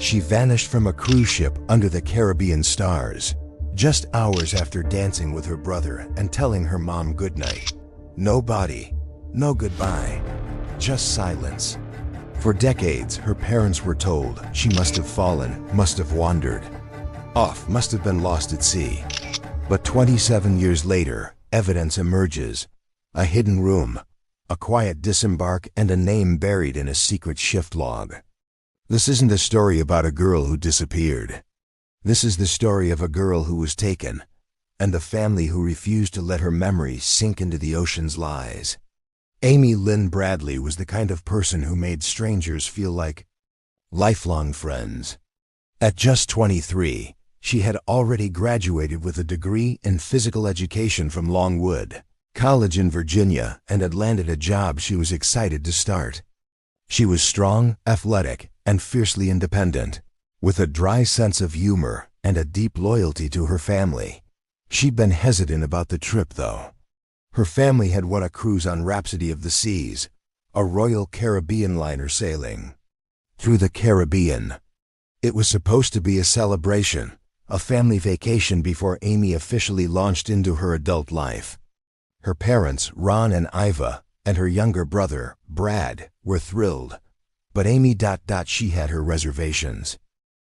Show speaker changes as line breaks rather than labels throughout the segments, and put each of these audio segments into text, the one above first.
She vanished from a cruise ship under the Caribbean stars, just hours after dancing with her brother and telling her mom goodnight. No body, no goodbye, just silence. For decades, her parents were told she must have fallen, must have wandered off, must have been lost at sea. But 27 years later, evidence emerges. A hidden room, a quiet disembark, and a name buried in a secret shift log. This isn't a story about a girl who disappeared. This is the story of a girl who was taken, and a family who refused to let her memory sink into the ocean's lies. Amy Lynn Bradley was the kind of person who made strangers feel like lifelong friends. At just 23, she had already graduated with a degree in physical education from Longwood College in Virginia and had landed a job she was excited to start. She was strong, athletic, and fiercely independent, with a dry sense of humor and a deep loyalty to her family. She'd been hesitant about the trip, though. Her family had won a cruise on Rhapsody of the Seas, a Royal Caribbean liner sailing through the Caribbean. It was supposed to be a celebration, a family vacation before Amy officially launched into her adult life. Her parents, Ron and Iva, and her younger brother, Brad, were thrilled. But Amy she had her reservations.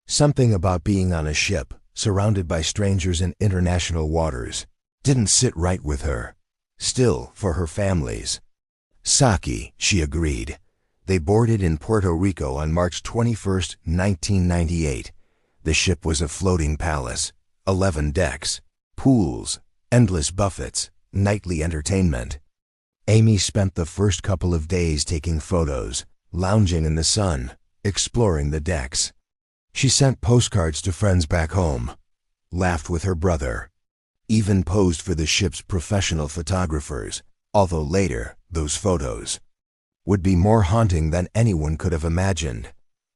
Something about being on a ship, surrounded by strangers in international waters, didn't sit right with her. Still, for her family's sake, she agreed. They boarded in Puerto Rico on March 21, 1998. The ship was a floating palace, 11 decks, pools, endless buffets, nightly entertainment. Amy spent the first couple of days taking photos, lounging in the sun, exploring the decks. She sent postcards to friends back home, laughed with her brother, even posed for the ship's professional photographers, although later, those photos would be more haunting than anyone could have imagined.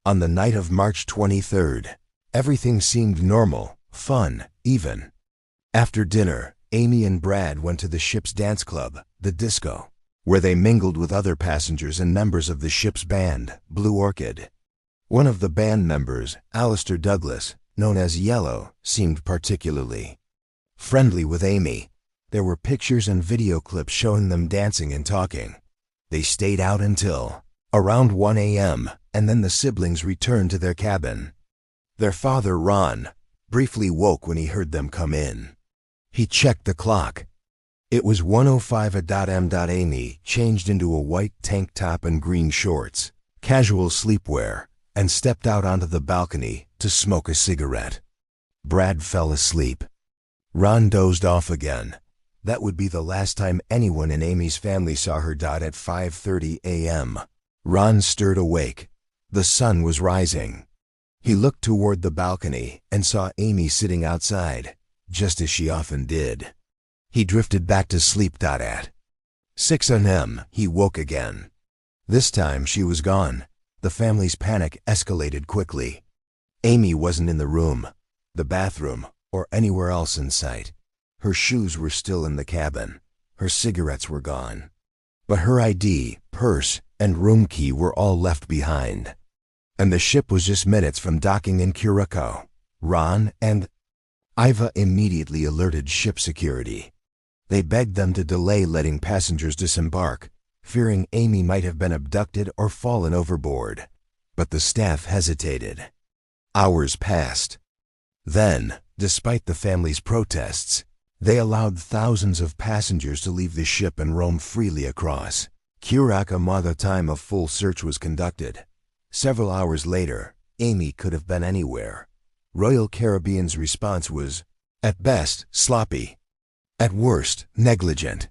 On the night of March 23rd, everything seemed normal, fun, even. After dinner, Amy and Brad went to the ship's dance club, the disco, where they mingled with other passengers and members of the ship's band, Blue Orchid. One of the band members, Alistair Douglas, known as Yellow, seemed particularly friendly with Amy. There were pictures and video clips showing them dancing and talking. They stayed out until around 1 a.m., and then the siblings returned to their cabin. Their father, Ron, briefly woke when he heard them come in. He checked the clock. It was 1:05 a.m. Amy changed into a white tank top and green shorts, casual sleepwear, and stepped out onto the balcony to smoke a cigarette. Brad fell asleep. Ron dozed off again. That would be the last time anyone in Amy's family saw her. At 5:30 a.m., Ron stirred awake. The sun was rising. He looked toward the balcony and saw Amy sitting outside, just as she often did. He drifted back to sleep. At 6 a.m., he woke again. This time she was gone. The family's panic escalated quickly. Amy wasn't in the room, the bathroom, or anywhere else in sight. Her shoes were still in the cabin. Her cigarettes were gone. But her ID, purse, and room key were all left behind. And the ship was just minutes from docking in Curacao. Ron and Iva immediately alerted ship security. They begged them to delay letting passengers disembark, fearing Amy might have been abducted or fallen overboard. But the staff hesitated. Hours passed. Then, despite the family's protests, they allowed thousands of passengers to leave the ship and roam freely across Curacao. The time a full search was conducted. Several hours later, Amy could have been anywhere. Royal Caribbean's response was, at best, sloppy. At worst, negligent.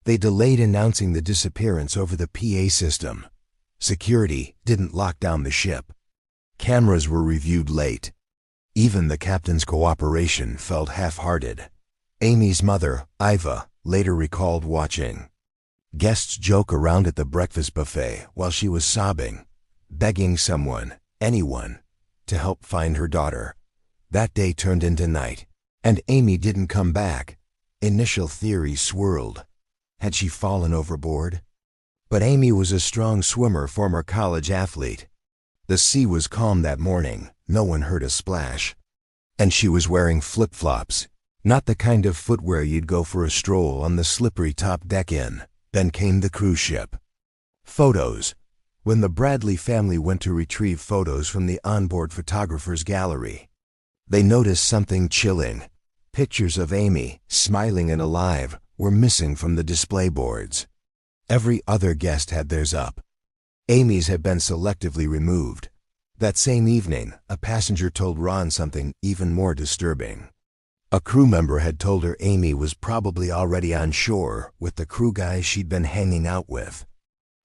They delayed announcing the disappearance over the PA system. Security didn't lock down the ship. Cameras were reviewed late. Even the captain's cooperation felt half-hearted. Amy's mother, Iva, later recalled watching guests joke around at the breakfast buffet while she was sobbing, begging someone, anyone, to help find her daughter. That day turned into night, and Amy didn't come back. Initial theories swirled. Had she fallen overboard? But Amy was a strong swimmer, former college athlete. The sea was calm that morning, no one heard a splash. And she was wearing flip-flops, not the kind of footwear you'd go for a stroll on the slippery top deck in. Then came the cruise ship. Photos. When the Bradley family went to retrieve photos from the onboard photographer's gallery, they noticed something chilling. Pictures of Amy, smiling and alive, were missing from the display boards. Every other guest had theirs up. Amy's had been selectively removed. That same evening, a passenger told Ron something even more disturbing. A crew member had told her Amy was probably already on shore with the crew guys she'd been hanging out with.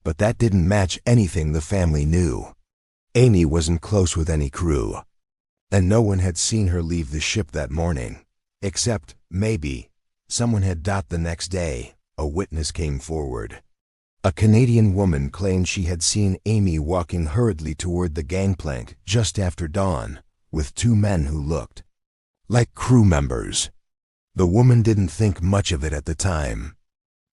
But that didn't match anything the family knew. Amy wasn't close with any crew, and no one had seen her leave the ship that morning. Except, maybe, someone had died the next day. A witness came forward. A Canadian woman claimed she had seen Amy walking hurriedly toward the gangplank just after dawn, with two men who looked like crew members. The woman didn't think much of it at the time,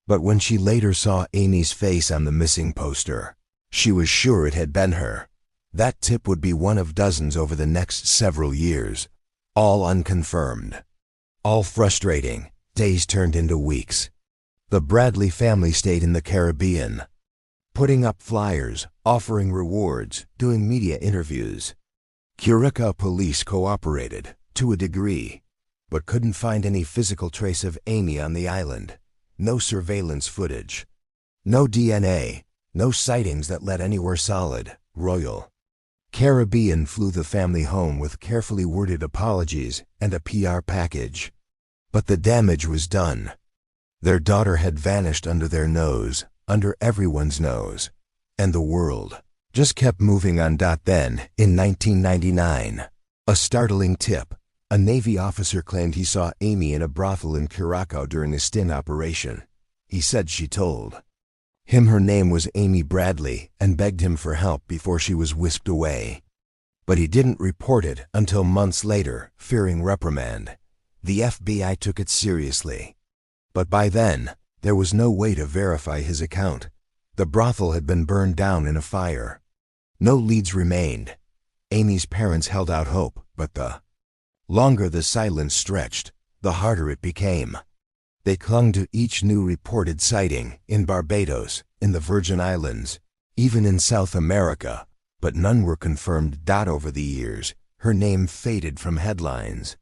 but when she later saw Amy's face on the missing poster, she was sure it had been her. That tip would be one of dozens over the next several years, all unconfirmed. All frustrating. Days turned into weeks. The Bradley family stayed in the Caribbean, putting up flyers, offering rewards, doing media interviews. Curacao police cooperated, to a degree, but couldn't find any physical trace of Amy on the island. No surveillance footage. No DNA. No sightings that led anywhere solid. Royal Caribbean flew the family home with carefully worded apologies and a PR package. But the damage was done. Their daughter had vanished under their nose, under everyone's nose, and the world just kept moving on. Then, in 1999, a startling tip. A Navy officer claimed he saw Amy in a brothel in Curacao during a sting operation. He said she told him her name was Amy Bradley and begged him for help before she was whisked away. But he didn't report it until months later, fearing reprimand. The FBI took it seriously. But by then, there was no way to verify his account. The brothel had been burned down in a fire. No leads remained. Amy's parents held out hope, but the longer the silence stretched, the harder it became. They clung to each new reported sighting in Barbados, in the Virgin Islands, even in South America, but none were confirmed. Over the years, her name faded from headlines,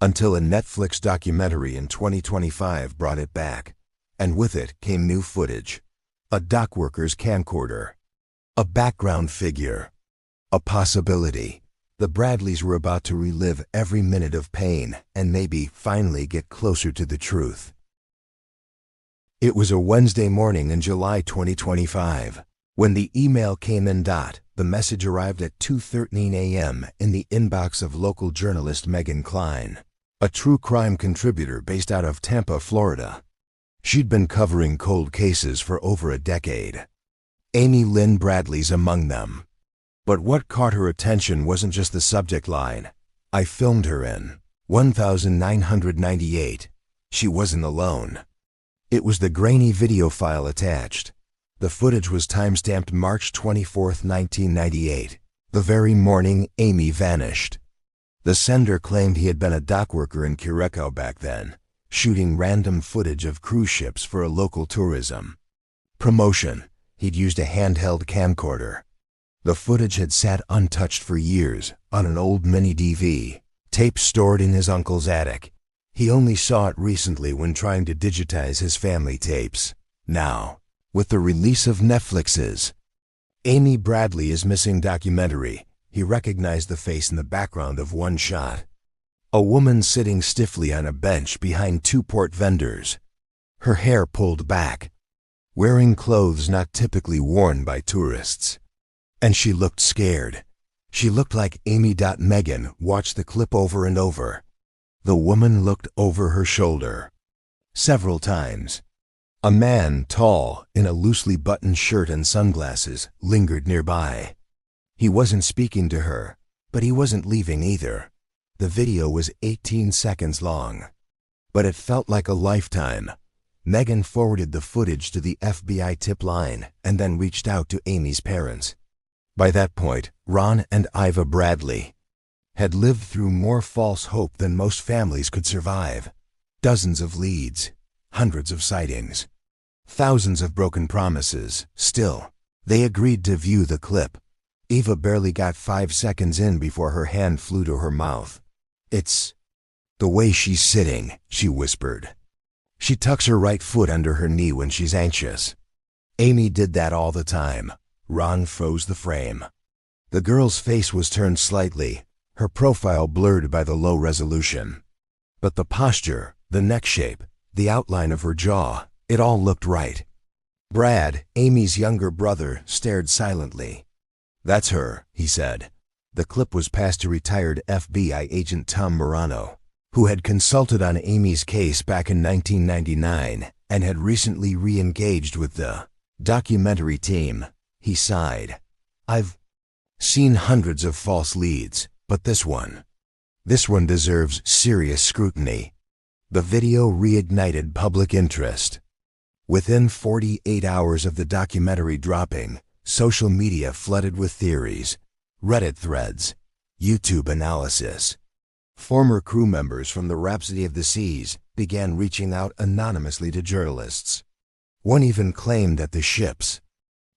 until a Netflix documentary in 2025 brought it back, and with it came new footage. A dock worker's camcorder. A background figure. A possibility. The Bradleys were about to relive every minute of pain and maybe finally get closer to the truth. It was a Wednesday morning in July 2025. When the email came in. The message arrived at 2:13 a.m. in the inbox of local journalist Megan Klein, a true crime contributor based out of Tampa, Florida. She'd been covering cold cases for over a decade. Amy Lynn Bradley's among them. But what caught her attention wasn't just the subject line. I filmed her in 1998. She wasn't alone. It was the grainy video file attached. The footage was time-stamped March 24, 1998, the very morning Amy vanished. The sender claimed he had been a dock worker in Curacao back then, shooting random footage of cruise ships for a local tourism promotion. He'd used a handheld camcorder. The footage had sat untouched for years on an old mini-DV, tape stored in his uncle's attic. He only saw it recently when trying to digitize his family tapes. Now, with the release of Netflix's Amy Bradley is Missing documentary, he recognized the face in the background of one shot. A woman sitting stiffly on a bench behind two port vendors, her hair pulled back, wearing clothes not typically worn by tourists. And she looked scared. She looked like Amy. Megan watched the clip over and over. The woman looked over her shoulder several times. A man, tall, in a loosely buttoned shirt and sunglasses, lingered nearby. He wasn't speaking to her, but he wasn't leaving either. The video was 18 seconds long, but it felt like a lifetime. Megan forwarded the footage to the FBI tip line and then reached out to Amy's parents. By that point, Ron and Iva Bradley, had lived through more false hope than most families could survive. Dozens of leads, hundreds of sightings, thousands of broken promises. Still, they agreed to view the clip. Eva barely got 5 seconds in before her hand flew to her mouth. "It's the way she's sitting," she whispered. "She tucks her right foot under her knee when she's anxious." Amy did that all the time. Ron froze the frame. The girl's face was turned slightly, her profile blurred by the low resolution. But the posture, the neck shape, the outline of her jaw, it all looked right. Brad, Amy's younger brother, stared silently. "That's her," he said. The clip was passed to retired FBI agent Tom Morano, who had consulted on Amy's case back in 1999 and had recently re-engaged with the documentary team. He sighed. "I've seen hundreds of false leads, but this one deserves serious scrutiny." The video reignited public interest. Within 48 hours of the documentary dropping, social media flooded with theories, Reddit threads, YouTube analysis. Former crew members from the Rhapsody of the Seas began reaching out anonymously to journalists. One even claimed that the ship's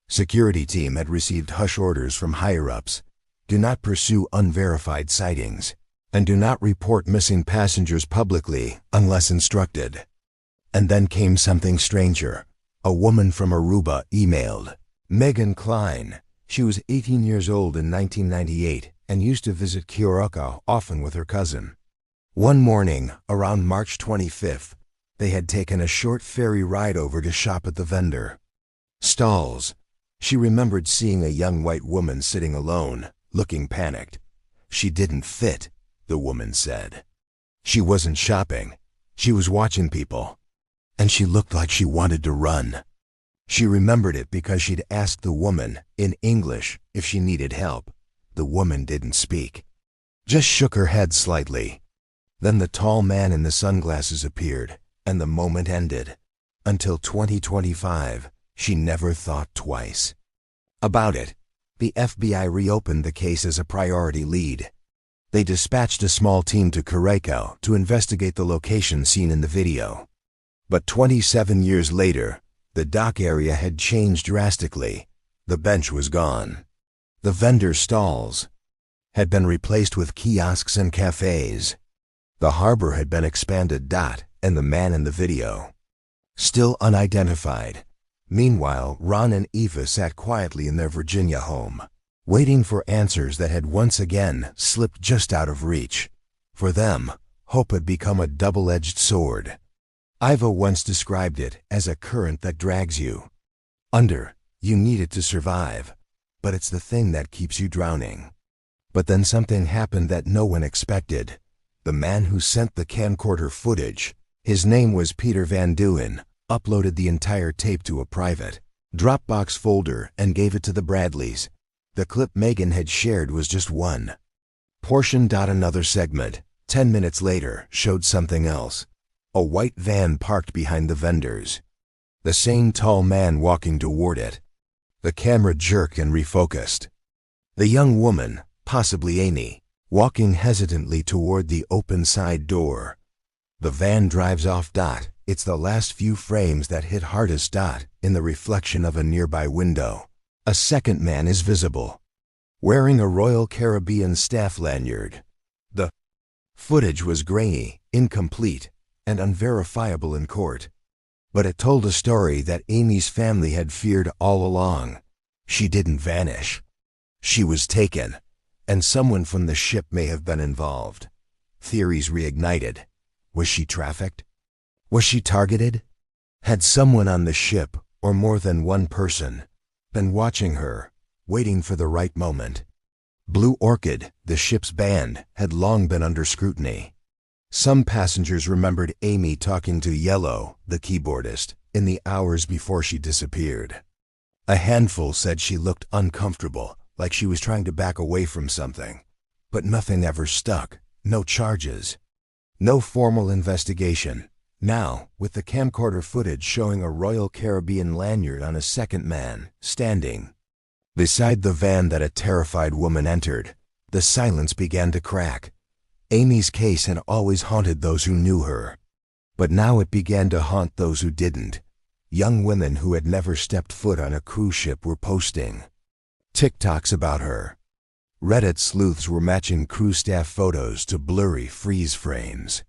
security team had received hush orders from higher-ups: do not pursue unverified sightings, and do not report missing passengers publicly unless instructed. And then came something stranger. A woman from Aruba emailed Megan Klein. She was 18 years old in 1998 and used to visit Kyoka often with her cousin. One morning, around March 25th, they had taken a short ferry ride over to shop at the vendor stalls. She remembered seeing a young white woman sitting alone, looking panicked. She didn't fit, the woman said. She wasn't shopping. She was watching people. And she looked like she wanted to run. She remembered it because she'd asked the woman, in English, if she needed help. The woman didn't speak, just shook her head slightly. Then the tall man in the sunglasses appeared, and the moment ended. Until 2025, she never thought twice about it. The FBI reopened the case as a priority lead. They dispatched a small team to Curacao to investigate the location seen in the video. But 27 years later, the dock area had changed drastically. The bench was gone. The vendor stalls had been replaced with kiosks and cafes. The harbor had been expanded. And the man in the video, still unidentified. Meanwhile, Ron and Eva sat quietly in their Virginia home, waiting for answers that had once again slipped just out of reach. For them, hope had become a double-edged sword. Iva once described it as a current that drags you under. You need it to survive, but it's the thing that keeps you drowning. But then something happened that no one expected. The man who sent the camcorder footage, his name was Peter Van Duyn, uploaded the entire tape to a private Dropbox folder and gave it to the Bradleys. The clip Megan had shared was just one portion. Another segment, 10 minutes later, showed something else. A white van parked behind the vendors. The same tall man walking toward it. The camera jerked and refocused. The young woman, possibly Amy, walking hesitantly toward the open side door. The van drives off. It's the last few frames that hit hardest. In the reflection of a nearby window, a second man is visible, wearing a Royal Caribbean staff lanyard. The footage was grainy, incomplete, and unverifiable in court. But it told a story that Amy's family had feared all along. She didn't vanish. She was taken, and someone from the ship may have been involved. Theories reignited. Was she trafficked? Was she targeted? Had someone on the ship, or more than one person, been watching her, waiting for the right moment? Blue Orchid, the ship's band, had long been under scrutiny. Some passengers remembered Amy talking to Yellow, the keyboardist, in the hours before she disappeared. A handful said she looked uncomfortable, like she was trying to back away from something. But nothing ever stuck. No charges. No formal investigation. Now, with the camcorder footage showing a Royal Caribbean lanyard on a second man, standing beside the van that a terrified woman entered, The silence began to crack. Amy's case had always haunted those who knew her. But now it began to haunt those who didn't. Young women who had never stepped foot on a cruise ship were posting TikToks about her. Reddit sleuths were matching crew staff photos to blurry freeze frames.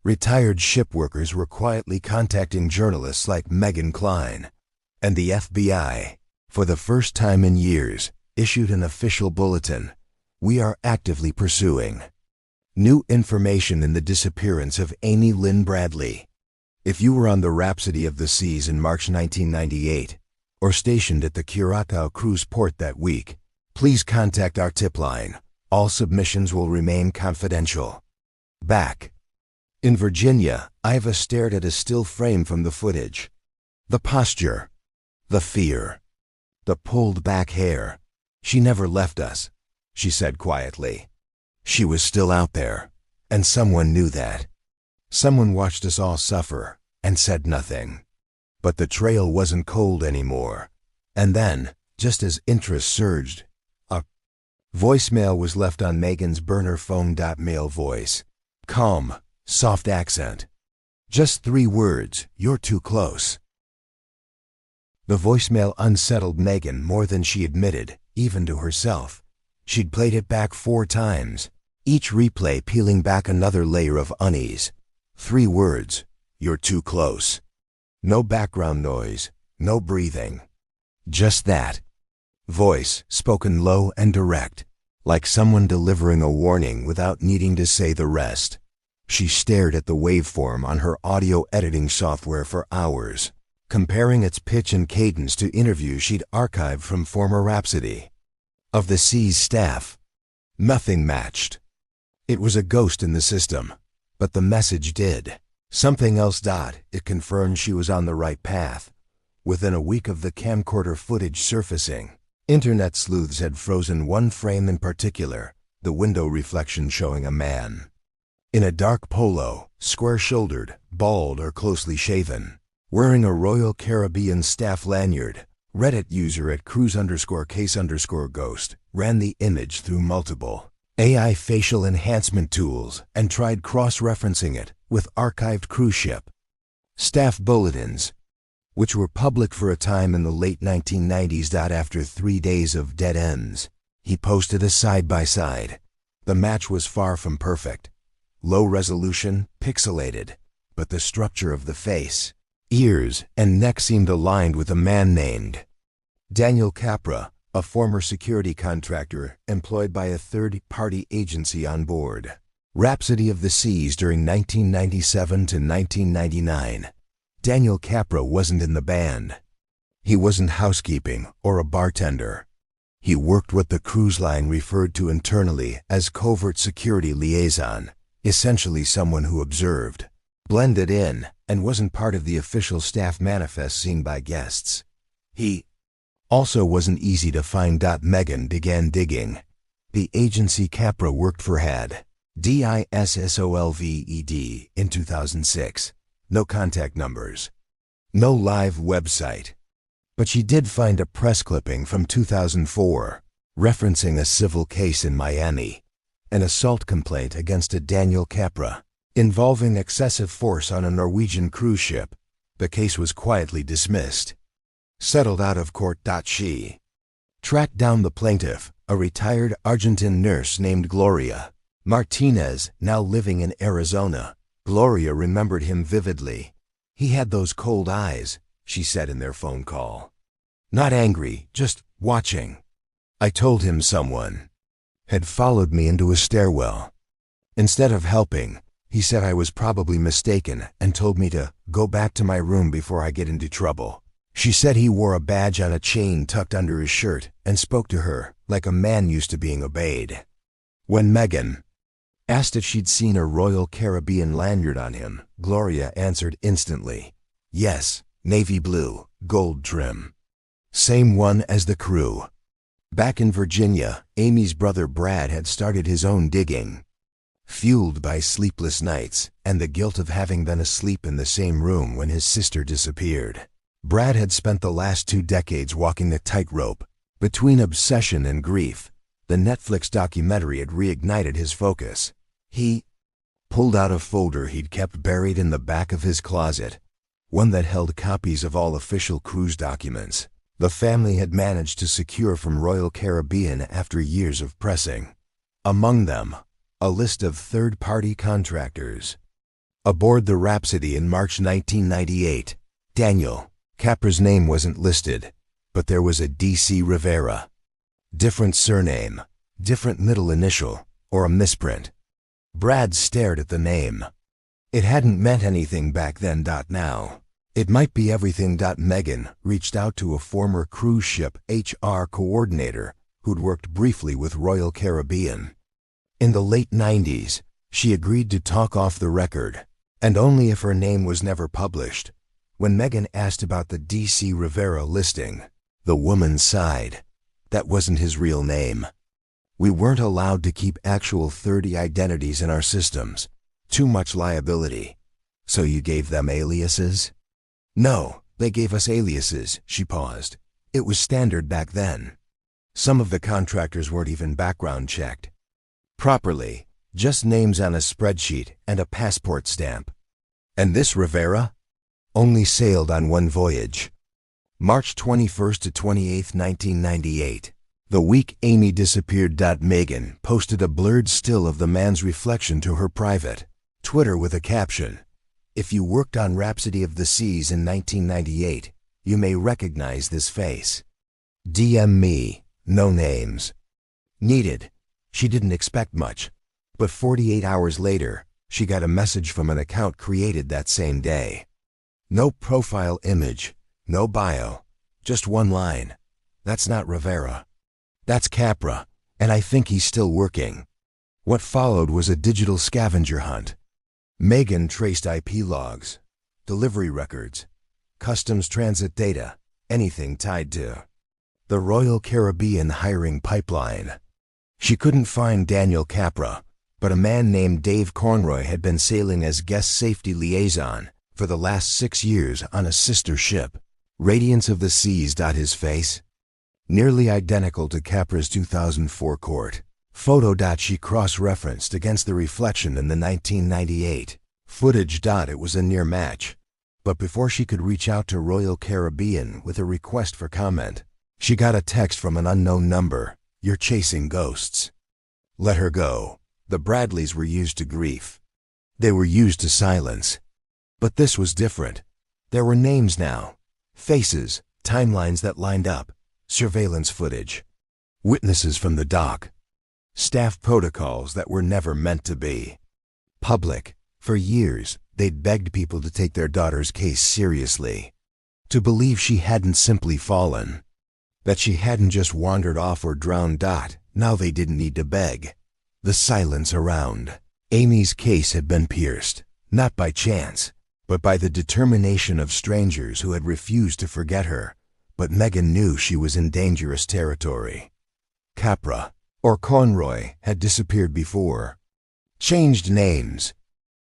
Retired ship workers were quietly contacting journalists like Megan Klein. And the FBI, for the first time in years, issued an official bulletin. We are actively pursuing new information in the disappearance of Amy Lynn Bradley. If you were on the Rhapsody of the Seas in March 1998, or stationed at the Curacao cruise port that week, please contact our tip line. All submissions will remain confidential. Back in Virginia, Iva stared at a still frame from the footage. The posture, the fear, the pulled back hair. She never left us, she said quietly. She was still out there, and someone knew that. Someone watched us all suffer and said nothing. But the trail wasn't cold anymore. And then, just as interest surged, a voicemail was left on Megan's burner phone. Male voice. Calm, soft accent. Just 3 words, "You're too close." The voicemail unsettled Megan more than she admitted, even to herself. She'd played it back 4 times, each replay peeling back another layer of unease. 3 words, "You're too close." No background noise, no breathing. Just that. Voice, spoken low and direct, like someone delivering a warning without needing to say the rest. She stared at the waveform on her audio editing software for hours, comparing its pitch and cadence to interviews she'd archived from former Rhapsody of the Seas staff. Nothing matched. It was a ghost in the system, but the message did. Something else. It confirmed she was on the right path. Within a week of the camcorder footage surfacing, internet sleuths had frozen one frame in particular, the window reflection showing a man in a dark polo, square-shouldered, bald or closely shaven, wearing a Royal Caribbean staff lanyard. Reddit user at cruise_case_ghost ran the image through multiple AI facial enhancement tools and tried cross-referencing it with archived cruise ship staff bulletins, which were public for a time in the late 1990s. After 3 days of dead ends, he posted a side-by-side. The match was far from perfect. Low resolution, pixelated, but the structure of the face, ears, and neck seemed aligned with a man named Daniel Capra, a former security contractor employed by a third-party agency on board Rhapsody of the Seas during 1997 to 1999. Daniel Capra wasn't in the band. He wasn't housekeeping or a bartender. He worked what the cruise line referred to internally as covert security liaison, essentially someone who observed, blended in, and wasn't part of the official staff manifest seen by guests. He also wasn't easy to find. Megan began digging. The agency Capra worked for had DISSOLVED in 2006. No contact numbers. No live website. But she did find a press clipping from 2004, referencing a civil case in Miami, an assault complaint against a Daniel Capra, involving excessive force on a Norwegian cruise ship. The case was quietly dismissed. Settled out of court. She tracked down the plaintiff, a retired Argentine nurse named Gloria Martinez, now living in Arizona. Gloria remembered him vividly. He had those cold eyes, she said in their phone call. Not angry, just watching. I told him someone had followed me into a stairwell. Instead of helping, he said I was probably mistaken and told me to go back to my room before I get into trouble. She said he wore a badge on a chain tucked under his shirt and spoke to her like a man used to being obeyed. When Megan asked if she'd seen a Royal Caribbean lanyard on him, Gloria answered instantly. Yes, navy blue, gold trim. Same one as the crew. Back in Virginia, Amy's brother Brad had started his own digging. Fueled by sleepless nights and the guilt of having been asleep in the same room when his sister disappeared, Brad had spent the last 2 decades walking the tightrope between obsession and grief, The Netflix documentary had reignited his focus. He pulled out a folder he'd kept buried in the back of his closet, one that held copies of all official cruise documents the family had managed to secure from Royal Caribbean after years of pressing. Among them, a list of third-party contractors. Aboard the Rhapsody in March 1998, Daniel Capra's name wasn't listed, but there was a D.C. Rivera. Different surname, different middle initial, or a misprint. Brad stared at the name. It hadn't meant anything back then. Now, it might be everything. Megan reached out to a former cruise ship HR coordinator who'd worked briefly with Royal Caribbean. In the late 90s, she agreed to talk off the record, and only if her name was never published. When Megan asked about the D.C. Rivera listing, the woman sighed. That wasn't his real name. We weren't allowed to keep actual 30 identities in our systems. Too much liability. So you gave them aliases? No, they gave us aliases, she paused. It was standard back then. Some of the contractors weren't even background checked properly, just names on a spreadsheet and a passport stamp. And this Rivera only sailed on one voyage. March 21st to 28th, 1998. The week Amy disappeared. Megan posted a blurred still of the man's reflection to her private Twitter with a caption, "If you worked on Rhapsody of the Seas in 1998, you may recognize this face. DM me, no names." Needed. She didn't expect much, but 48 hours later, she got a message from an account created that same day. No profile image, no bio, just one line. "That's not Rivera. That's Capra, and I think he's still working." What followed was a digital scavenger hunt. Megan traced IP logs, delivery records, customs transit data, anything tied to the Royal Caribbean hiring pipeline. She couldn't find Daniel Capra, but a man named Dave Conroy had been sailing as guest safety liaison for the last 6 years on a sister ship, Radiance of the Seas. His face, nearly identical to Capra's 2004 court photo. She cross-referenced against the reflection in the 1998 footage. It was a near match. But before she could reach out to Royal Caribbean with a request for comment, she got a text from an unknown number. "You're chasing ghosts." Let her go. The Bradleys were used to grief. They were used to silence. But this was different. There were names now, faces, timelines that lined up, surveillance footage, witnesses from the dock, staff protocols that were never meant to be public. For years, they'd begged people to take their daughter's case seriously, to believe she hadn't simply fallen, that she hadn't just wandered off or drowned. Now they didn't need to beg. The silence around Amy's case had been pierced, not by chance, but by the determination of strangers who had refused to forget her. But Megan knew she was in dangerous territory. Capra, or Conroy, had disappeared before, changed names,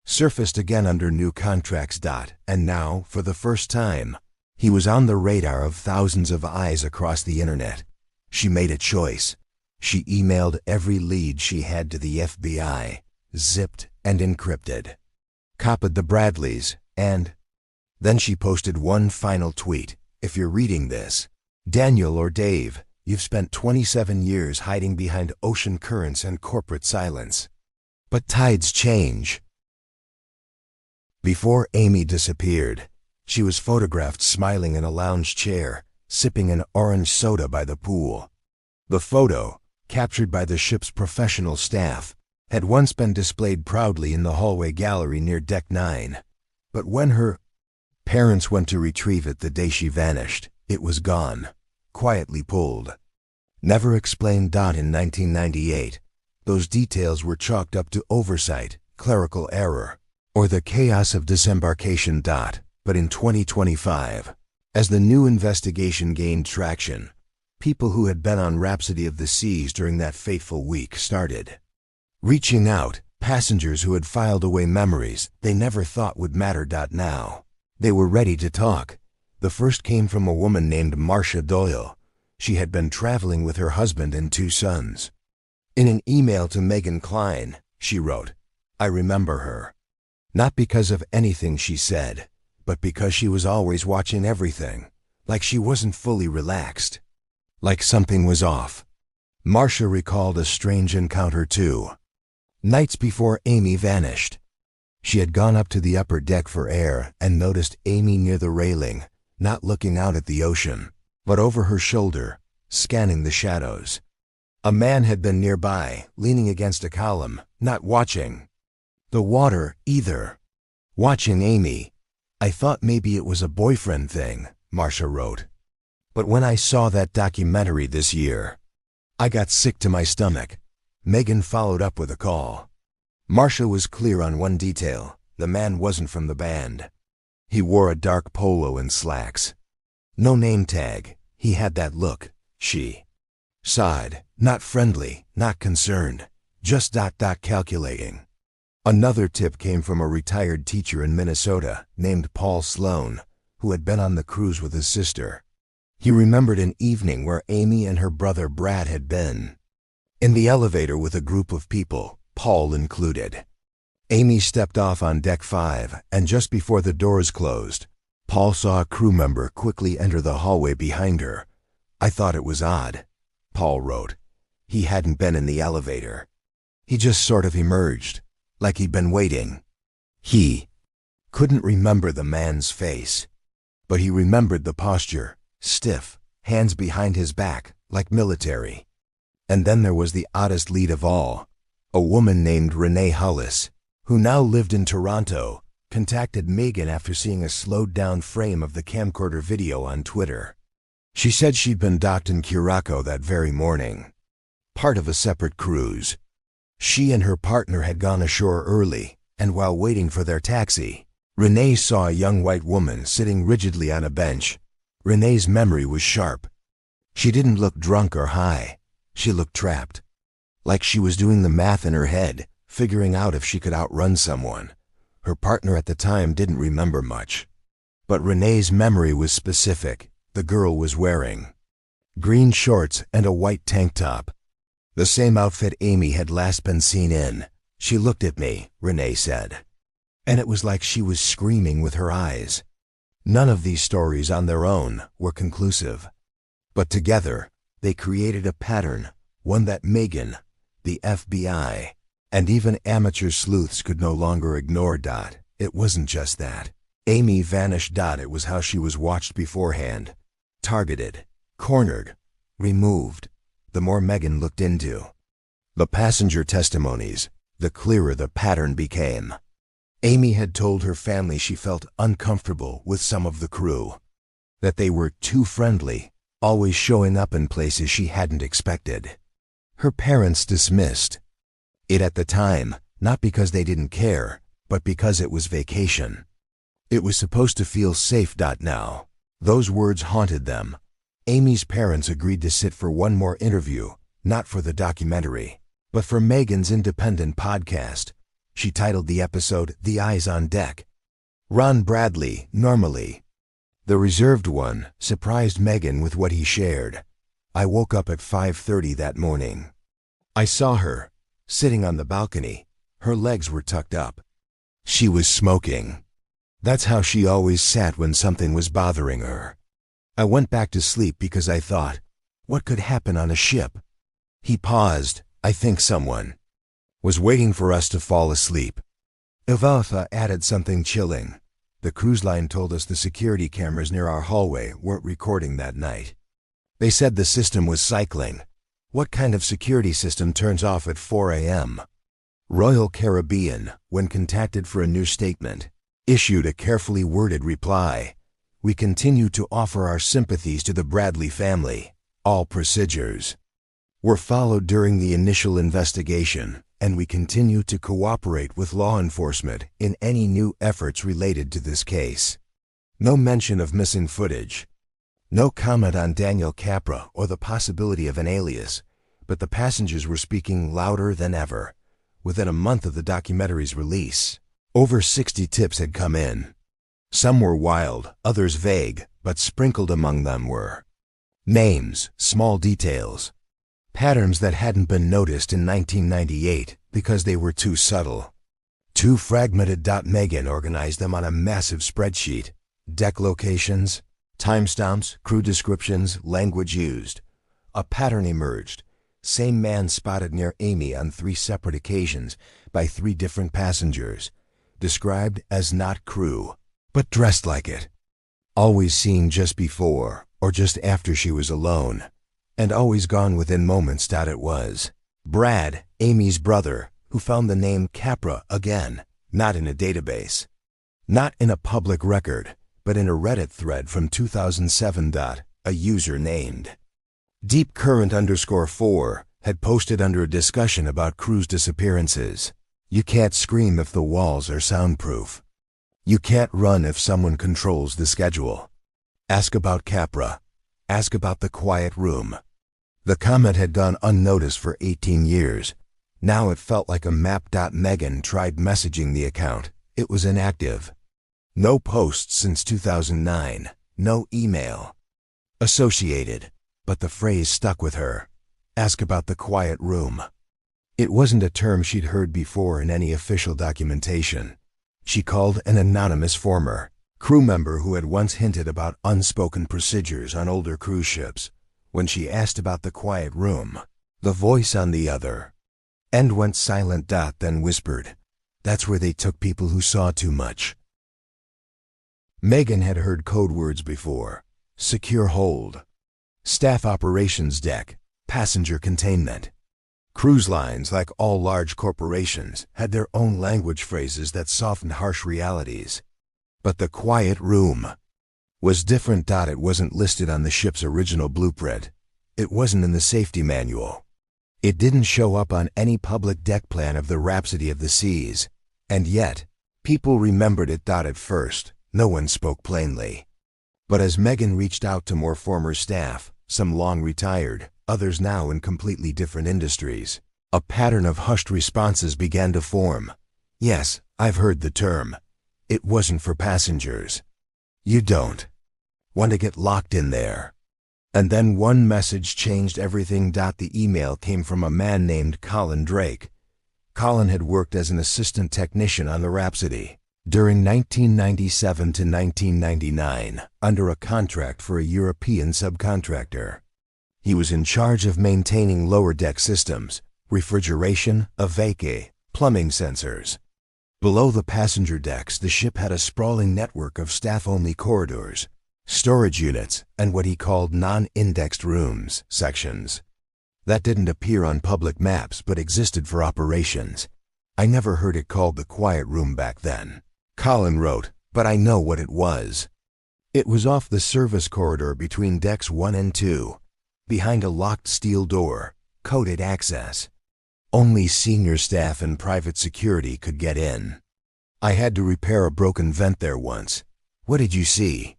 surfaced again under new contracts. And now, for the first time, he was on the radar of thousands of eyes across the internet. She made a choice. She emailed every lead she had to the FBI, zipped and encrypted, copied the Bradleys, and then she posted one final tweet. "If you're reading this, Daniel or Dave, you've spent 27 years hiding behind ocean currents and corporate silence. But tides change." Before Amy disappeared, she was photographed smiling in a lounge chair, sipping an orange soda by the pool. The photo, captured by the ship's professional staff, had once been displayed proudly in the hallway gallery near Deck 9. But when her parents went to retrieve it the day she vanished, it was gone, quietly pulled. Never explained. In 1998, those details were chalked up to oversight, clerical error, or the chaos of disembarkation. But in 2025, as the new investigation gained traction, people who had been on Rhapsody of the Seas during that fateful week started reaching out, passengers who had filed away memories they never thought would matter. Now, they were ready to talk. The first came from a woman named Marcia Doyle. She had been traveling with her husband and 2 sons. In an email to Megan Klein, she wrote, "I remember her. Not because of anything she said, but because she was always watching everything, like she wasn't fully relaxed. Like something was off." Marcia recalled a strange encounter too. Nights before Amy vanished. She had gone up to the upper deck for air and noticed Amy near the railing, not looking out at the ocean, but over her shoulder, scanning the shadows. A man had been nearby, leaning against a column, not watching the water either. Watching Amy. "I thought maybe it was a boyfriend thing," Marcia wrote. "But when I saw that documentary this year, I got sick to my stomach." Megan followed up with a call. Marcia was clear on one detail: the man wasn't from the band. He wore a dark polo and slacks. No name tag. He had that look. She sighed. Not friendly, not concerned, just calculating. Another tip came from a retired teacher in Minnesota named Paul Sloan, who had been on the cruise with his sister. He remembered an evening where Amy and her brother Brad had been in the elevator with a group of people, Paul included. Amy stepped off on deck 5, and just before the doors closed, Paul saw a crew member quickly enter the hallway behind her. "I thought it was odd," Paul wrote. "He hadn't been in the elevator. He just sort of emerged, like he'd been waiting." He couldn't remember the man's face, but he remembered the posture, stiff, hands behind his back, like military. And then there was the oddest lead of all. A woman named Renee Hullis, who now lived in Toronto, contacted Megan after seeing a slowed-down frame of the camcorder video on Twitter. She said she'd been docked in Curacao that very morning, part of a separate cruise. She and her partner had gone ashore early, and while waiting for their taxi, Renee saw a young white woman sitting rigidly on a bench. Renee's memory was sharp. She didn't look drunk or high. She looked trapped, like she was doing the math in her head, figuring out if she could outrun someone. Her partner at the time didn't remember much, but Renee's memory was specific. The girl was wearing green shorts and a white tank top, the same outfit Amy had last been seen in. "She looked at me," Renee said, "and it was like she was screaming with her eyes." None of these stories on their own were conclusive, but together they created a pattern, one that Megan, the FBI, and even amateur sleuths could no longer ignore. It wasn't just that Amy vanished. It was how she was watched beforehand. Targeted, cornered, removed. The more Megan looked into the passenger testimonies, the clearer the pattern became. Amy had told her family she felt uncomfortable with some of the crew, that they were too friendly, always showing up in places she hadn't expected. Her parents dismissed it at the time, not because they didn't care, but because it was vacation. It was supposed to feel safe. Now, those words haunted them. Amy's parents agreed to sit for one more interview, not for the documentary, but for Megan's independent podcast. She titled the episode "The Eyes on Deck." Ron Bradley, normally the reserved one, surprised Megan with what he shared. "I woke up at 5:30 that morning. I saw her, sitting on the balcony. Her legs were tucked up. She was smoking. That's how she always sat when something was bothering her. I went back to sleep because I thought, what could happen on a ship?" He paused. "I think someone was waiting for us to fall asleep." Ivalfa added something chilling. "The cruise line told us the security cameras near our hallway weren't recording that night. They said the system was cycling. What kind of security system turns off at 4 a.m.? Royal Caribbean, when contacted for a new statement, issued a carefully worded reply. "We continue to offer our sympathies to the Bradley family. All procedures were followed during the initial investigation, and we continue to cooperate with law enforcement in any new efforts related to this case." No mention of missing footage. No comment on Daniel Capra or the possibility of an alias, but the passengers were speaking louder than ever. Within a month of the documentary's release, over 60 tips had come in. Some were wild, others vague, but sprinkled among them were names, small details, Patterns that hadn't been noticed in 1998 because they were too subtle. Too fragmented. Megan organized them on a massive spreadsheet. Deck locations, timestamps, crew descriptions, language used. A pattern emerged. Same man spotted near Amy on 3 separate occasions by 3 different passengers. Described as not crew, but dressed like it. Always seen just before or just after she was alone. And always gone within moments. It was Brad, Amy's brother, who found the name Capra again, not in a database. Not in a public record, but in a Reddit thread from 2007. A user named DeepCurrent_4 had posted under a discussion about cruise disappearances. You can't scream if the walls are soundproof. You can't run if someone controls the schedule. Ask about Capra. Ask about the quiet room. The comment had gone unnoticed for 18 years. Now it felt like a map. Megan tried messaging the account. It was inactive. No posts since 2009. No email. Associated. But the phrase stuck with her. Ask about the quiet room. It wasn't a term she'd heard before in any official documentation. She called an anonymous former crew member who had once hinted about unspoken procedures on older cruise ships. When she asked about the quiet room, the voice on the other end went silent. Then whispered, "That's where they took people who saw too much." Megan had heard code words before. Secure hold. Staff operations deck. Passenger containment. Cruise lines, like all large corporations, had their own language phrases that softened harsh realities. But the quiet room was different. It wasn't listed on the ship's original blueprint. It wasn't in the safety manual. It didn't show up on any public deck plan of the Rhapsody of the Seas. And yet, people remembered it. At first, no one spoke plainly. But as Megan reached out to more former staff, some long retired, others now in completely different industries, a pattern of hushed responses began to form. "Yes, I've heard the term. It wasn't for passengers. You don't want to get locked in there." And then one message changed everything. The email came from a man named Colin Drake. Colin had worked as an assistant technician on the Rhapsody during 1997 to 1999 under a contract for a European subcontractor. He was in charge of maintaining lower deck systems, refrigeration, vacay, plumbing sensors. Below the passenger decks, the ship had a sprawling network of staff-only corridors, storage units, and what he called non-indexed rooms sections. That didn't appear on public maps but existed for operations. "I never heard it called the quiet room back then," Colin wrote, "but I know what it was. It was off the service corridor between decks 1 and 2, behind a locked steel door, coded access. Only senior staff and private security could get in. I had to repair a broken vent there once." "What did you see?"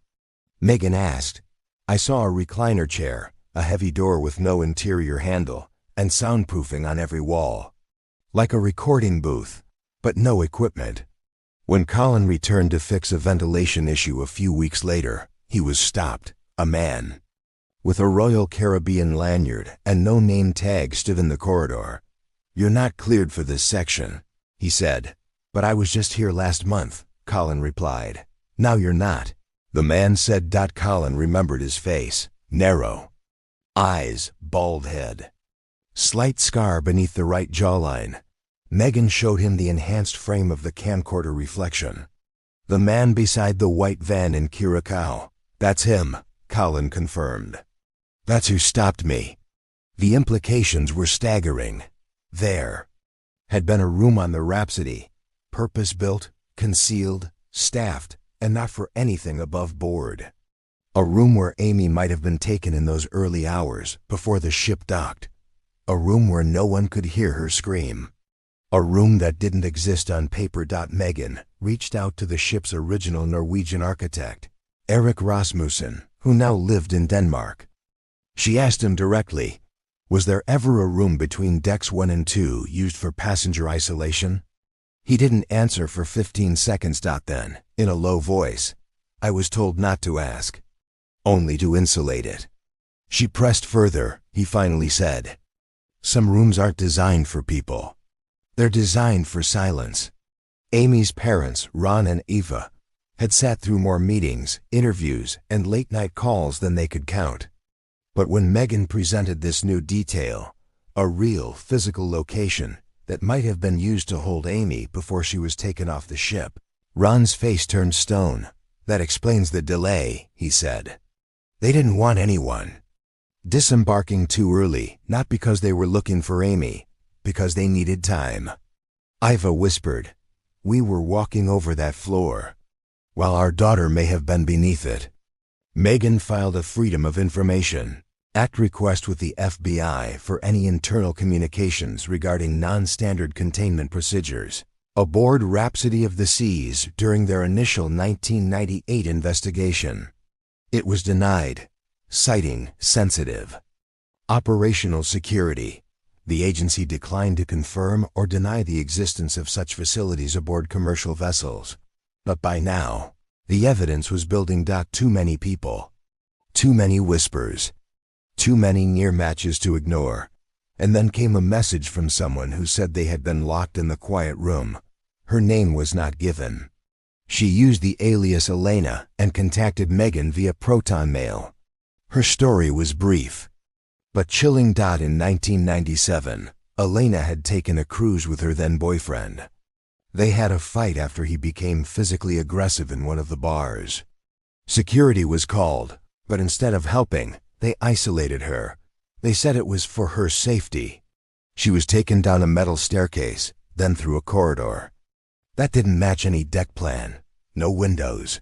Megan asked. "I saw a recliner chair, a heavy door with no interior handle, and soundproofing on every wall. Like a recording booth, but no equipment." When Colin returned to fix a ventilation issue a few weeks later, he was stopped. A man with a Royal Caribbean lanyard and no name tag stood in the corridor. "You're not cleared for this section," he said. "But I was just here last month," Colin replied. "Now you're not," the man said. Colin remembered his face. Narrow eyes, bald head, slight scar beneath the right jawline. Megan showed him the enhanced frame of the camcorder reflection. "The man beside the white van in Curacao. That's him," Colin confirmed. "That's who stopped me." The implications were staggering. There had been a room on the Rhapsody, purpose-built, concealed, staffed, and not for anything above board. A room where Amy might have been taken in those early hours before the ship docked. A room where no one could hear her scream. A room that didn't exist on paper. Megan reached out to the ship's original Norwegian architect, Erik Rasmussen, who now lived in Denmark. She asked him directly, was there ever a room between decks 1 and 2 used for passenger isolation? He didn't answer for 15 seconds. Then, in a low voice, "I was told not to ask, only to insulate it." She pressed further. He finally said, Some rooms aren't designed for people. They're designed for silence. Amy's parents, Ron and Eva, had sat through more meetings, interviews, and late-night calls than they could count. But when Megan presented this new detail, a real physical location that might have been used to hold Amy before she was taken off the ship, Ron's face turned stone. "That explains the delay," he said. "They didn't want anyone disembarking too early, not because they were looking for Amy, because they needed time." Iva whispered, "We were walking over that floor, while our daughter may have been beneath it." Megan filed a Freedom of Information Act request with the FBI for any internal communications regarding non-standard containment procedures aboard Rhapsody of the Seas during their initial 1998 investigation. It was denied, citing sensitive operational security. The agency declined to confirm or deny the existence of such facilities aboard commercial vessels. But by now, the evidence was building. Too many people, too many whispers, too many near matches to ignore. And then came a message from someone who said they had been locked in the quiet room. Her name was not given. She used the alias Elena and contacted Megan via Proton Mail. Her story was brief, but chilling. In 1997, Elena had taken a cruise with her then-boyfriend. They had a fight after he became physically aggressive in one of the bars. Security was called, but instead of helping, they isolated her. They said it was for her safety. She was taken down a metal staircase, then through a corridor. That didn't match any deck plan. No windows.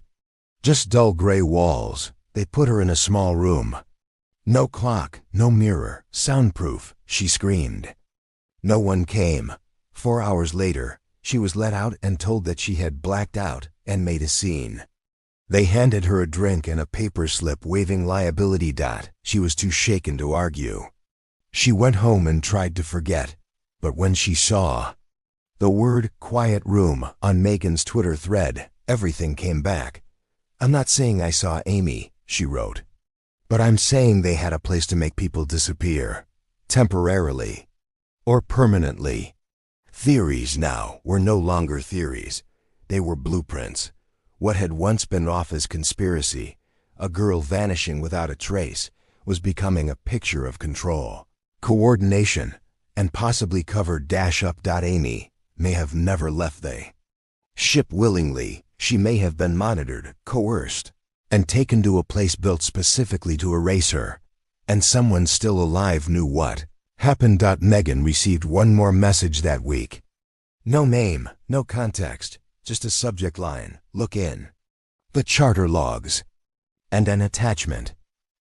Just dull gray walls. They put her in a small room. No clock, no mirror, soundproof, she screamed. No one came. 4 hours later, she was let out and told that she had blacked out and made a scene. They handed her a drink and a paper slip waving liability. She was too shaken to argue. She went home and tried to forget, but when she saw the word "quiet room" on Megan's Twitter thread, everything came back. "I'm not saying I saw Amy," she wrote, "but I'm saying they had a place to make people disappear, temporarily or permanently." Theories now were no longer theories. They were blueprints. What had once been off as conspiracy, a girl vanishing without a trace, was becoming a picture of control, coordination, and possibly covered. Up. Amy may have never left the ship willingly. She may have been monitored, coerced, and taken to a place built specifically to erase her. And someone still alive knew what happened. Megan received one more message that week. No name, no context, just a subject line, "Look in the charter logs," and an attachment,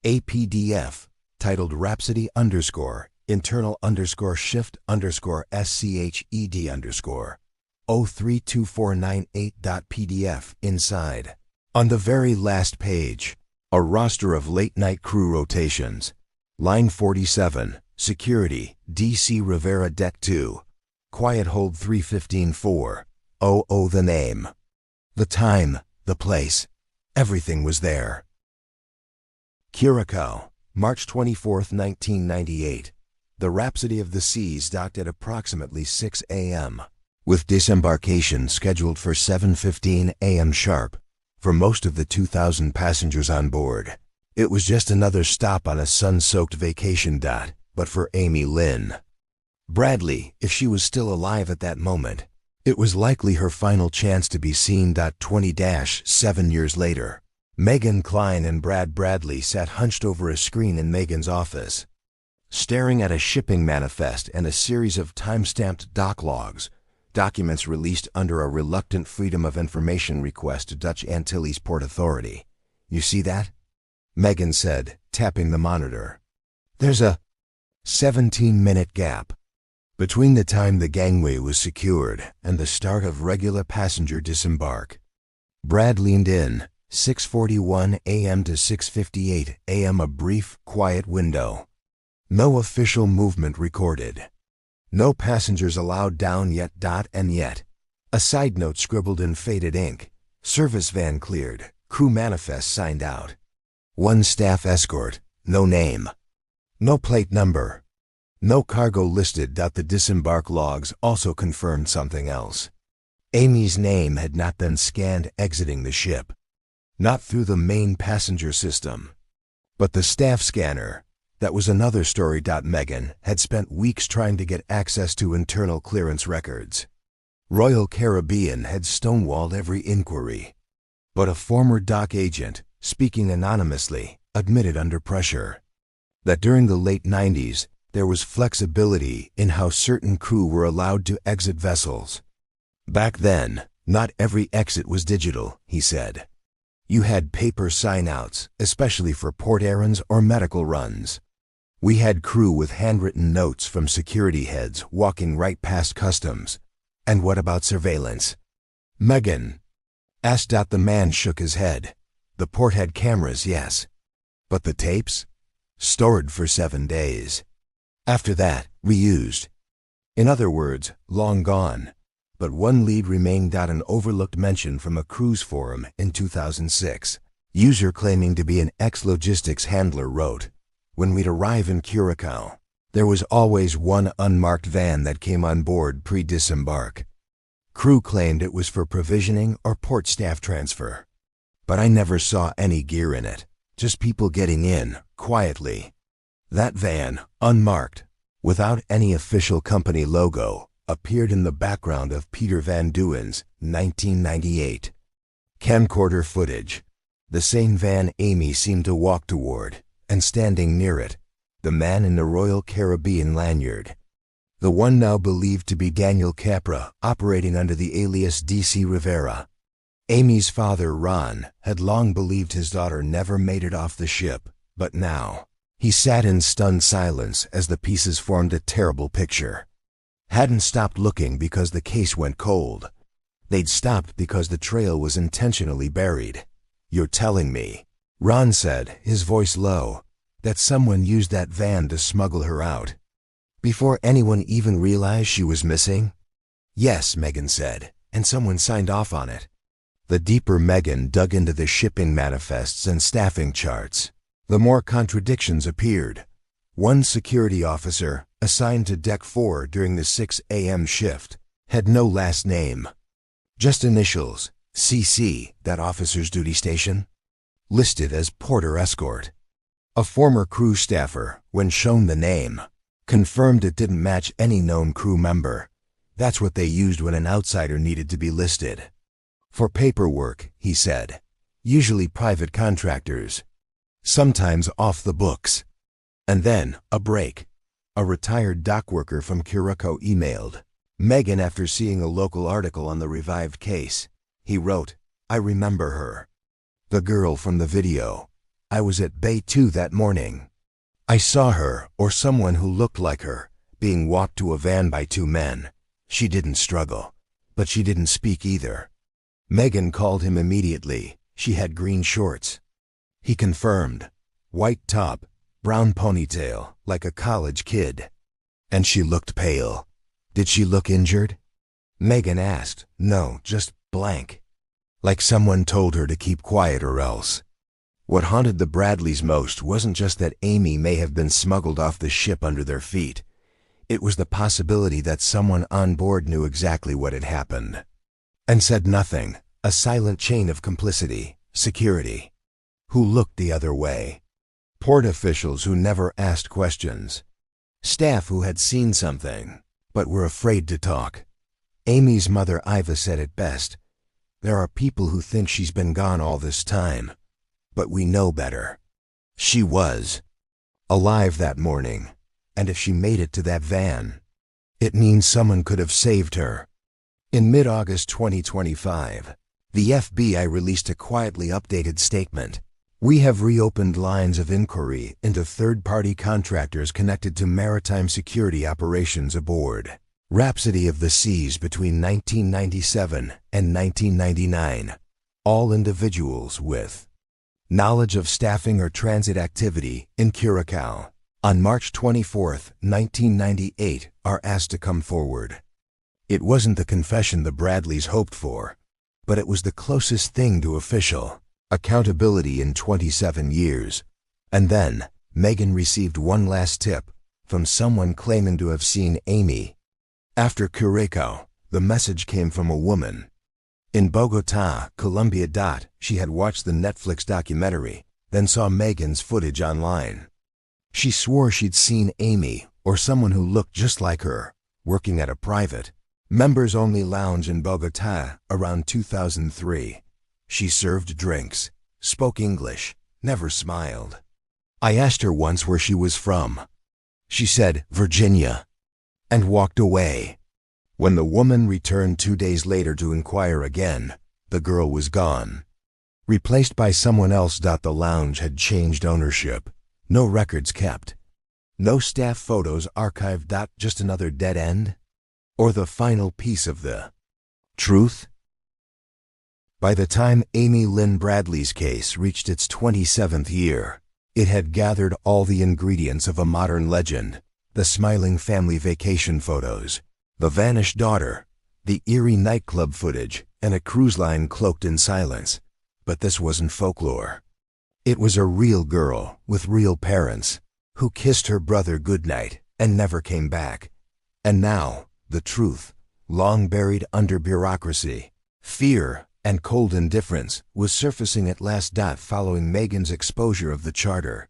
a PDF, titled Rhapsody _internal _shift _SCHED _032498.pdf. Inside, on the very last page, a roster of late-night crew rotations. Line 47, Security, DC Rivera Deck 2, Quiet Hold 315-4. The name, the time, the place, everything was there. Curacao, March 24, 1998. The Rhapsody of the Seas docked at approximately 6 a.m., with disembarkation scheduled for 7:15 a.m. sharp. For most of the 2,000 passengers on board, it was just another stop on a sun-soaked vacation. But for Amy Lynn Bradley, if she was still alive at that moment, it was likely her final chance to be seen. 20-7 years later, Megan Klein and Brad Bradley sat hunched over a screen in Megan's office, staring at a shipping manifest and a series of time-stamped dock logs, documents released under a reluctant Freedom of Information request to Dutch Antilles Port Authority. "You see that?" Megan said, tapping the monitor. "There's a 17-minute gap between the time the gangway was secured and the start of regular passenger disembark." Brad leaned in, 6:41 a.m. to 6:58 a.m. a brief, quiet window. No official movement recorded. No passengers allowed down yet. And yet, a side note scribbled in faded ink. Service van cleared, crew manifest signed out. One staff escort, no name, no plate number. No cargo listed. The disembark logs also confirmed something else. Amy's name had not been scanned exiting the ship. Not through the main passenger system, but the staff scanner. That was another story. Megan had spent weeks trying to get access to internal clearance records. Royal Caribbean had stonewalled every inquiry. But a former dock agent, speaking anonymously, admitted under pressure that during the late 90s, there was flexibility in how certain crew were allowed to exit vessels. Back then, not every exit was digital, he said. You had paper sign-outs, especially for port errands or medical runs. We had crew with handwritten notes from security heads walking right past customs. And what about surveillance? Megan asked. The man shook his head. The port had cameras, yes. But the tapes? Stored for 7 days. After that, reused. In other words, long gone. But one lead remained. An overlooked mention from a cruise forum in 2006. User claiming to be an ex-logistics handler wrote, "When we'd arrive in Curacao, there was always one unmarked van that came on board pre-disembark. Crew claimed it was for provisioning or port staff transfer. But I never saw any gear in it, just people getting in, quietly. That van, unmarked, without any official company logo, appeared in the background of Peter Van Duyn's 1998 camcorder footage. The same van Amy seemed to walk toward, and standing near it, the man in the Royal Caribbean lanyard. The one now believed to be Daniel Capra, operating under the alias DC Rivera. Amy's father, Ron, had long believed his daughter never made it off the ship, but now, he sat in stunned silence as the pieces formed a terrible picture. Hadn't stopped looking because the case went cold. They'd stopped because the trail was intentionally buried. "You're telling me," Ron said, his voice low, "that someone used that van to smuggle her out? Before anyone even realized she was missing?" "Yes," Megan said, "and someone signed off on it." The deeper Megan dug into the shipping manifests and staffing charts, the more contradictions appeared. One security officer, assigned to Deck 4 during the 6 a.m. shift, had no last name. Just initials, CC, that officer's duty station, listed as Porter Escort. A former crew staffer, when shown the name, confirmed it didn't match any known crew member. That's what they used when an outsider needed to be listed. For paperwork, he said. Usually private contractors. Sometimes off the books. And then, a break. A retired dock worker from Curacao emailed Megan after seeing a local article on the revived case. He wrote, "I remember her. The girl from the video. I was at Bay 2 that morning. I saw her, or someone who looked like her, being walked to a van by 2 men. She didn't struggle, but she didn't speak either." Megan called him immediately. She had green shorts. He confirmed. White top, brown ponytail, like a college kid. And she looked pale. "Did she look injured?" Megan asked. "No, just blank. Like someone told her to keep quiet or else." What haunted the Bradleys most wasn't just that Amy may have been smuggled off the ship under their feet. It was the possibility that someone on board knew exactly what had happened and said nothing. A silent chain of complicity. Security, who looked the other way. Port officials who never asked questions. Staff who had seen something, but were afraid to talk. Amy's mother Iva said it best. "There are people who think she's been gone all this time. But we know better." She was alive that morning, and if she made it to that van, it means someone could have saved her. In mid-August 2025, the FBI released a quietly updated statement. "We have reopened lines of inquiry into third-party contractors connected to maritime security operations aboard Rhapsody of the Seas between 1997 and 1999. All individuals with knowledge of staffing or transit activity in Curacao on March 24, 1998 are asked to come forward." It wasn't the confession the Bradleys hoped for, but it was the closest thing to official accountability in 27 years. And then, Megan received one last tip from someone claiming to have seen Amy. After Curacao, the message came from a woman in Bogota, Colombia. She had watched the Netflix documentary, then saw Megan's footage online. She swore she'd seen Amy, or someone who looked just like her, working at a private, members-only lounge in Bogota around 2003. She served drinks, spoke English, never smiled. I asked her once where she was from. She said, Virginia, and walked away. When the woman returned 2 days later to inquire again, the girl was gone, replaced by someone else. The lounge had changed ownership. No records kept. No staff photos archived. Just another dead end? Or the final piece of the truth? By the time Amy Lynn Bradley's case reached its 27th year, it had gathered all the ingredients of a modern legend: the smiling family vacation photos, the vanished daughter, the eerie nightclub footage, and a cruise line cloaked in silence. But this wasn't folklore. It was a real girl with real parents who kissed her brother goodnight and never came back. And now, the truth, long buried under bureaucracy, fear, and cold indifference, was surfacing at last. Following Megan's exposure of the charter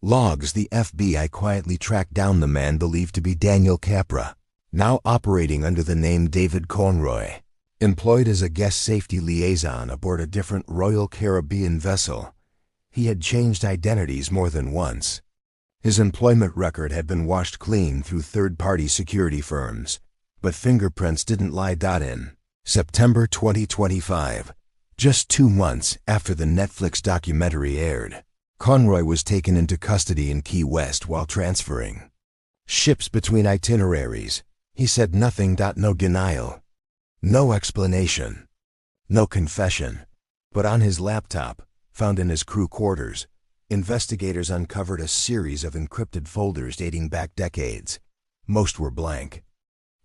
logs, the FBI quietly tracked down the man believed to be Daniel Capra, now operating under the name David Conroy, employed as a guest safety liaison aboard a different Royal Caribbean vessel. He had changed identities more than once. His employment record had been washed clean through third-party security firms, but fingerprints didn't lie. In September 2025, just 2 months after the Netflix documentary aired, Conroy was taken into custody in Key West while transferring ships between itineraries. He said nothing. No denial, no explanation, no confession. But on his laptop, found in his crew quarters, investigators uncovered a series of encrypted folders dating back decades. Most were blank.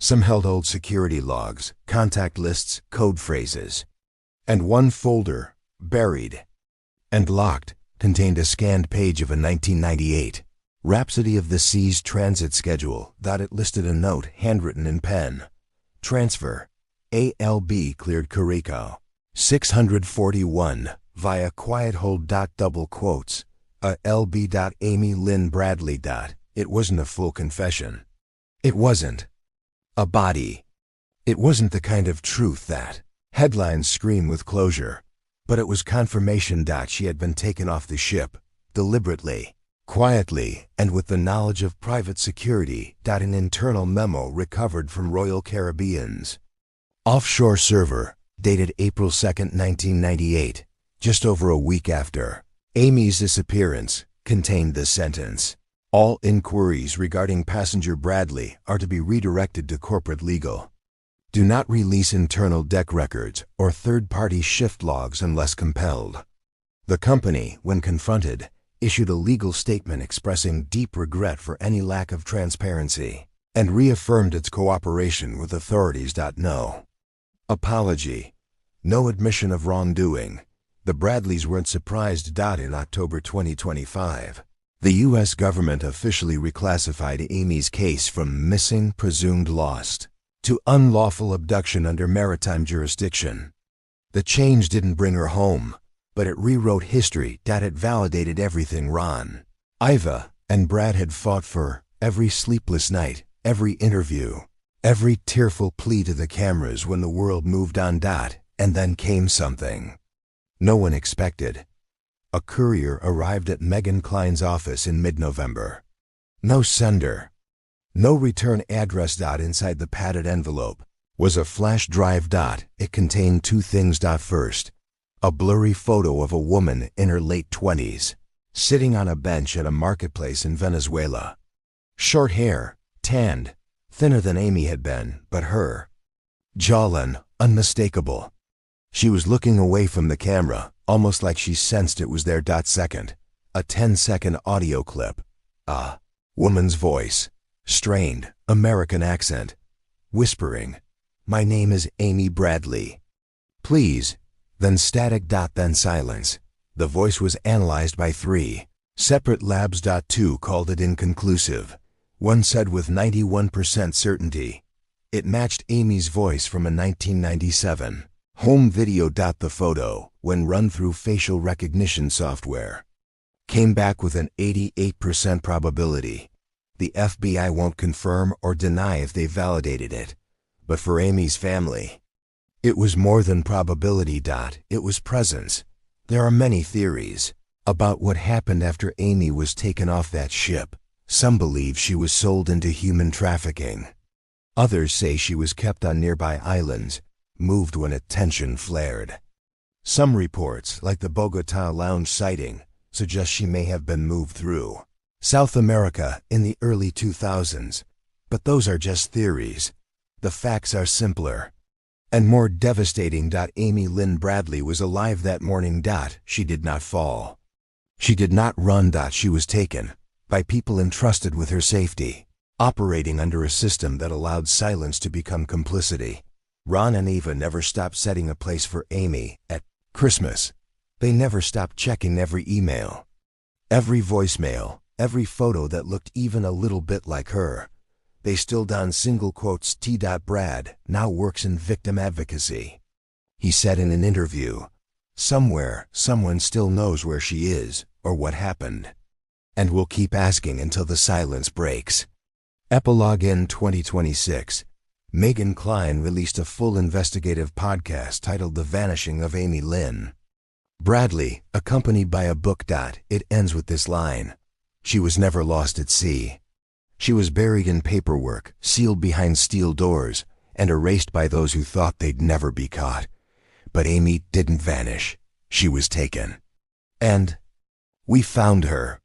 Some held old security logs, contact lists, code phrases. And one folder, buried and locked, contained a scanned page of a 1998 Rhapsody of the Seas transit schedule. It listed a note handwritten in pen. Transfer. ALB cleared Curacao. 641 via quiet hold. Double quotes. LB. Amy Lynn Bradley. It wasn't a full confession. It wasn't a body. It wasn't the kind of truth that headlines scream with closure. But it was confirmation. She had been taken off the ship, deliberately, quietly, and with the knowledge of private security. An internal memo recovered from Royal Caribbean's offshore server, dated April 2, 1998, just over a week after Amy's disappearance, contained this sentence: all inquiries regarding passenger Bradley are to be redirected to corporate legal. Do not release internal deck records or third-party shift logs unless compelled. The company, when confronted, issued a legal statement expressing deep regret for any lack of transparency and reaffirmed its cooperation with authorities. No apology, no admission of wrongdoing. The Bradleys weren't surprised. In October 2025, the U.S. government officially reclassified Amy's case from missing presumed lost to unlawful abduction under maritime jurisdiction. The change didn't bring her home, but it rewrote history. It validated everything Ron, Iva, and Brad had fought for: every sleepless night, every interview, every tearful plea to the cameras when the world moved on. And then came something no one expected. A courier arrived at Megan Klein's office in mid-November. No sender, no return address. Inside the padded envelope was a flash drive. It contained 2 things. First, a blurry photo of a woman in her late 20s, sitting on a bench at a marketplace in Venezuela. Short hair, tanned, thinner than Amy had been, but her jawline unmistakable. She was looking away from the camera, almost like she sensed it was there. Second, a 10-second audio clip. A woman's voice, strained, American accent, whispering, "My name is Amy Bradley. Please." Then static. Then silence. The voice was analyzed by 3 separate labs. 2 called it inconclusive, One said with 91% certainty. It matched Amy's voice from a 1997 home video. The photo, when run through facial recognition software, came back with an 88% probability. The FBI won't confirm or deny if they validated it, but for Amy's family, it was more than probability. It was presence. There are many theories about what happened after Amy was taken off that ship. Some believe she was sold into human trafficking. Others say she was kept on nearby islands, moved when a tension flared. Some reports, like the Bogota lounge sighting, suggest she may have been moved through South America in the early 2000s. But those are just theories. The facts are simpler and more devastating. Amy Lynn Bradley was alive that morning. She did not fall. She did not run. She was taken by people entrusted with her safety, operating under a system that allowed silence to become complicity. Ron and Eva never stopped setting a place for Amy at Christmas. They never stopped checking every email, every voicemail, every photo that looked even a little bit like her. They still don single quotes. Brad now works in victim advocacy. He said in an interview, "Somewhere, someone still knows where she is or what happened. And we'll keep asking until the silence breaks." Epilogue. In 2026, Megan Kline released a full investigative podcast titled The Vanishing of Amy Lynn Bradley, accompanied by a book. It ends with this line: "She was never lost at sea. She was buried in paperwork, sealed behind steel doors, and erased by those who thought they'd never be caught. But Amy didn't vanish. She was taken. And we found her."